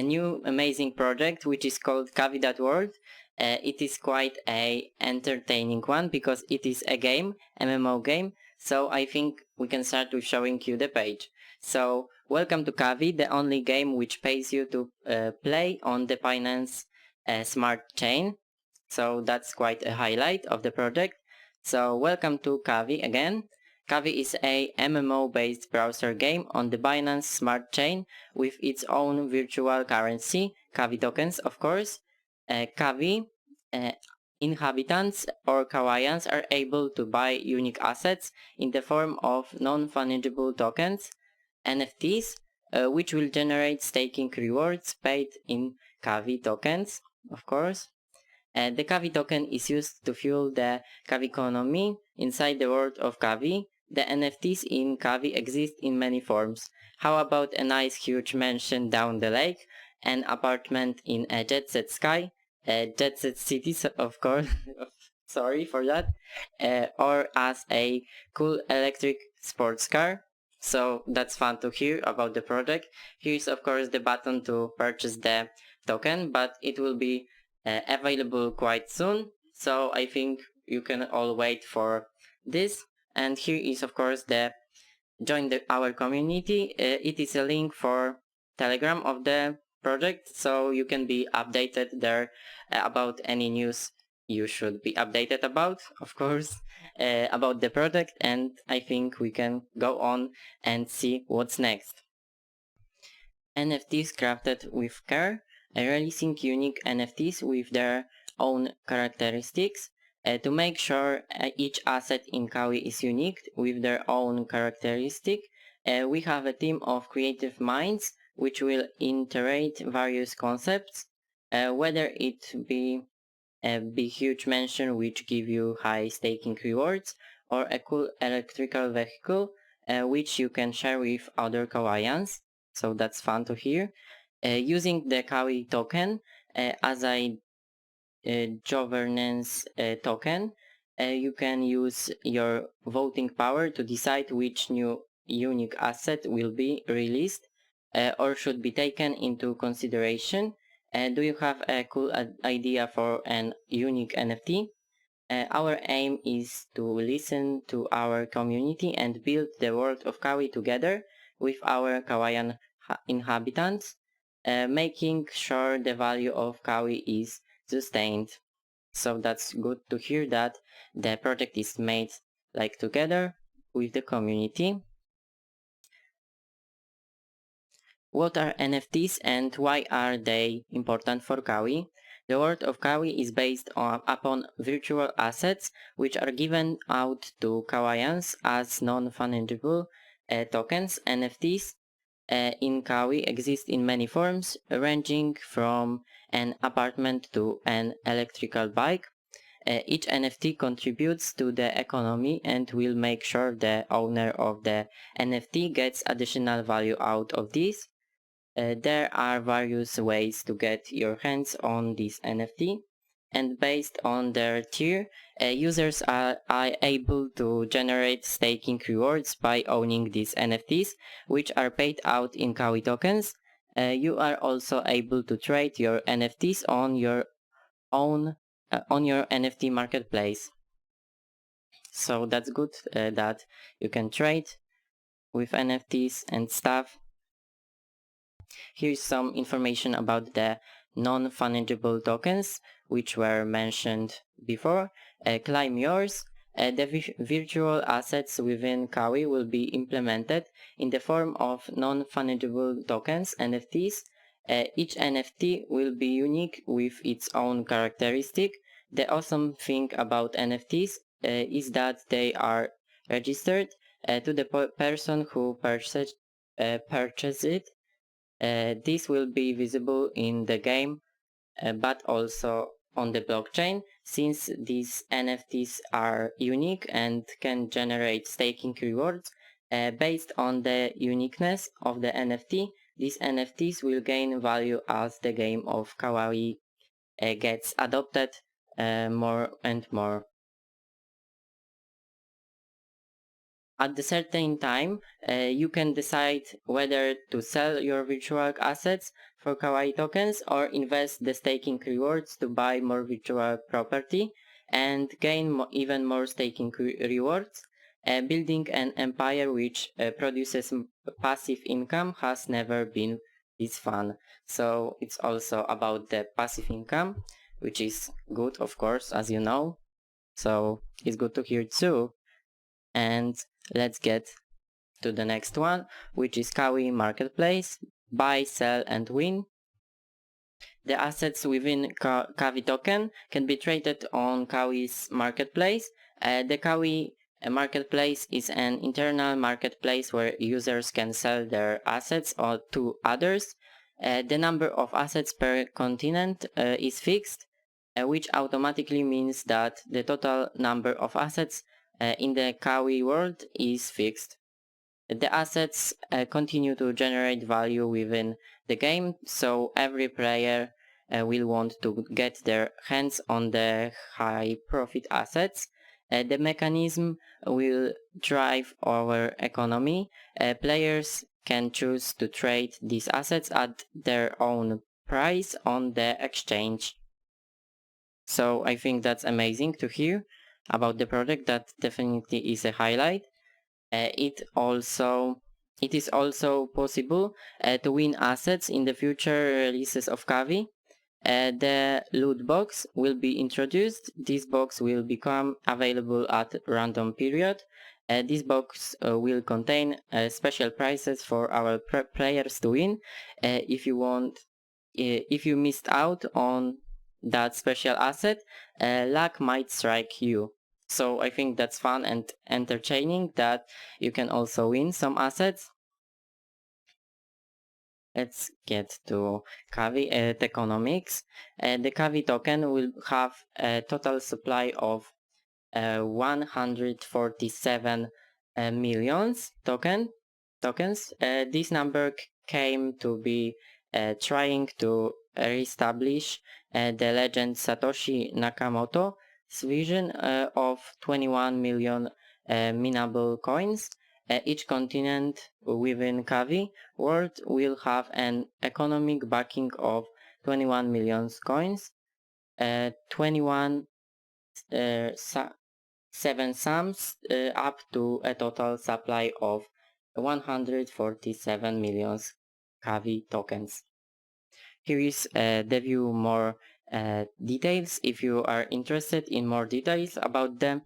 new amazing project which is called Kawi.world. It is quite a entertaining one because it is a game, MMO game, so I think we can start with showing you the page. So welcome to Kawi, the only game which pays you to play on the Binance Smart Chain. So that's quite a highlight of the project. So welcome to Kawi again. Kawi is a MMO-based browser game on the Binance Smart Chain with its own virtual currency, Kawi tokens of course. Kawi inhabitants or Kawians are able to buy unique assets in the form of non-fungible tokens, NFTs, which will generate staking rewards paid in Kawi tokens, of course. The Kawi token is used to fuel the Kawi economy inside the world of Kawi. The NFTs in Kawi exist in many forms. How about a nice huge mansion down the lake, an apartment in a jet set sky, a jet set city, of course, sorry for that, or as a cool electric sports car. So that's fun to hear about the project. Here's of course the button to purchase the token, but it will be available quite soon, so I think you can all wait for this. And here is of course the join our community. It is a link for Telegram of the project, so you can be updated there about any news you should be updated about, of course, about the project. And I think we can go on and see what's next. NFTs crafted with care, releasing unique NFTs with their own characteristics. To make sure each asset in Kawi is unique with their own characteristic, we have a team of creative minds which will iterate various concepts, whether it be a big huge mansion which give you high staking rewards, or a cool electrical vehicle which you can share with other Kawians. So that's fun to hear. Using the Kawi token as a governance token, you can use your voting power to decide which new unique asset will be released or should be taken into consideration. Do you have a cool idea for an unique NFT? Our aim is to listen to our community and build the world of Kawi together with our Kawian inhabitants, making sure the value of Kawi is sustained. So that's good to hear that the project is made like together with the community. What are NFTs and why are they important for Kawi? The world of Kawi is based upon virtual assets which are given out to Kawians as non-fungible tokens. NFTs in Kawi exist in many forms, ranging from an apartment to an electrical bike. Each NFT contributes to the economy and will make sure the owner of the NFT gets additional value out of this. There are various ways to get your hands on this NFT, and based on their tier, users are able to generate staking rewards by owning these NFTs, which are paid out in Kawi tokens. You are also able to trade your NFTs on your own on your NFT marketplace. So that's good that you can trade with NFTs and stuff. Here's some information about the non-fungible tokens, which were mentioned before. Claim yours. The virtual assets within Kawi will be implemented in the form of non-fungible tokens, NFTs. Each NFT will be unique with its own characteristic. The awesome thing about NFTs is that they are registered to the person who purchased it. This will be visible in the game, but also on the blockchain, since these NFTs are unique and can generate staking rewards. Based on the uniqueness of the NFT, these NFTs will gain value as the game of Kawi gets adopted more and more. At a certain time, you can decide whether to sell your virtual assets for Kawaii tokens or invest the staking rewards to buy more virtual property and gain even more staking rewards. Building an empire which produces passive income has never been this fun. So it's also about the passive income, which is good, of course, as you know. So it's good to hear too. And let's get to the next one, which is Kawi Marketplace. Buy, sell, and win. The assets within Kawi token can be traded on Kawi's marketplace. The Kawi marketplace is an internal marketplace where users can sell their assets or to others. The number of assets per continent is fixed, which automatically means that the total number of assets in the Kawi world is fixed. The assets continue to generate value within the game, so every player will want to get their hands on the high profit assets. The mechanism will drive our economy. Players can choose to trade these assets at their own price on the exchange. So I think that's amazing to hear about the project. That definitely is a highlight. It is also possible to win assets in the future releases of Kawi. The loot box will be introduced. This box will become available at random period. This box will contain special prizes for our players to win. If you missed out on that special asset, luck might strike you. So I think that's fun and entertaining that you can also win some assets. Let's get to Kawi economics. The Kawi token will have a total supply of 147 millions tokens. This number came to be trying to reestablish the legend Satoshi Nakamoto's vision of 21 million minable coins. Each continent within Kawi world will have an economic backing of 21 million coins. 21 7 sums up to a total supply of 147 million Kawi tokens. Here is the view more details. If you are interested in more details about the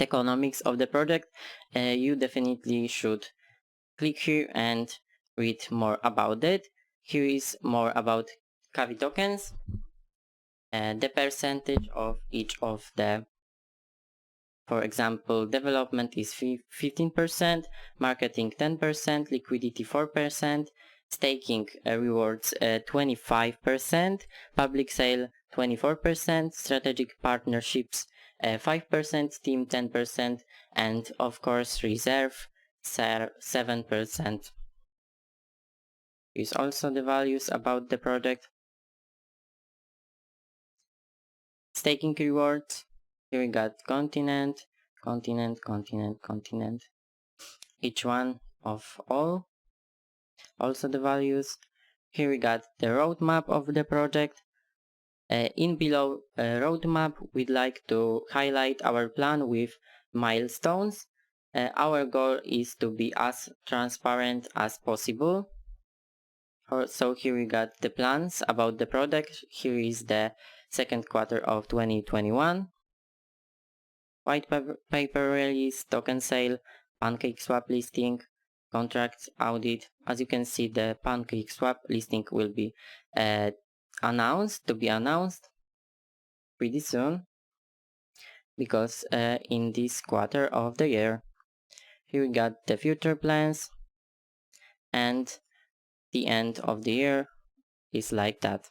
economics of the project, you definitely should click here and read more about it. Here is more about Kawi tokens, the percentage of each of the, for example, development is 15%, marketing 10%, liquidity 4%, staking rewards 25%, public sale 24%, strategic partnerships 5%, team 10%, and of course reserve 7%. Here's also the values about the project. Staking rewards. Here we got continent, each one of all. Also the values. Here we got the roadmap of the project. In below roadmap, we'd like to highlight our plan with milestones. Our goal is to be as transparent as possible. So here we got the plans about the project. Here is the second quarter of 2021. White paper release, token sale, PancakeSwap listing, contracts audit. As you can see, the PancakeSwap listing will be announced pretty soon, because in this quarter of the year. Here we got the future plans, and the end of the year is like that.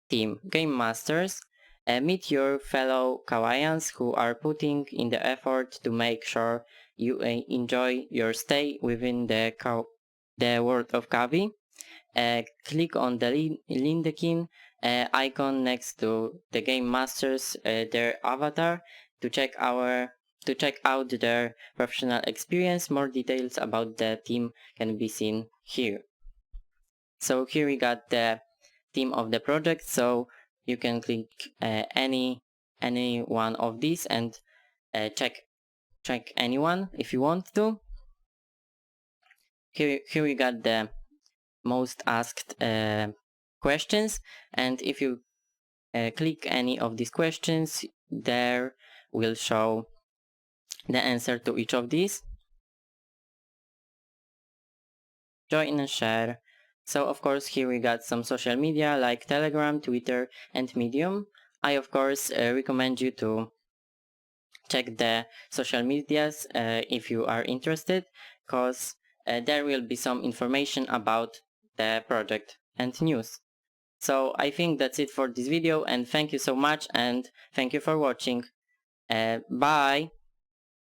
Team Game Masters. Meet your fellow Kawaiians who are putting in the effort to make sure you enjoy your stay within the world of Kawi. Click on the Lindekin icon next to the Game Masters, their avatar, to check out their professional experience. More details about the team can be seen here. So here we got the theme of the project, so you can click any one of these and check any one if you want to. Here we got the most asked questions, and if you click any of these questions, there will show the answer to each of these. Join and share. So of course here we got some social media like Telegram, Twitter and Medium. I of course recommend you to check the social medias if you are interested, because there will be some information about the project and news. So I think that's it for this video, and thank you so much, and thank you for watching. Bye!